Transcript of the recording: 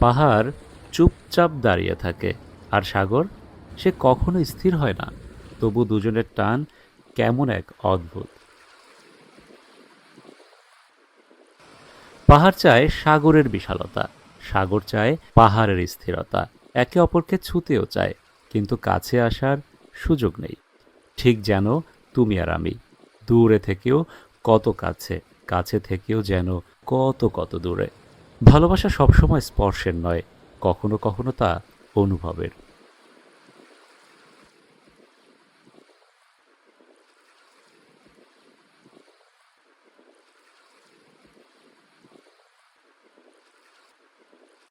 পাহাড় চুপচাপ দাঁড়িয়ে থাকে, আর সাগর সে কখনো স্থির হয় না। তবু দুজনের টান কেমন এক অদ্ভুত। পাহাড় চায় সাগরের বিশালতা, সাগর চায় পাহাড়ের স্থিরতা। একে অপরকে ছুঁতেও চায়, কিন্তু কাছে আসার সুযোগ নেই। ঠিক যেন তুমি আর আমি, দূরে থেকেও কত কাছে, কাছে থেকেও যেন কত কত দূরে। ভালোবাসা সবসময় স্পর্শের নয়, কখনো কখনো তা অনুভবের।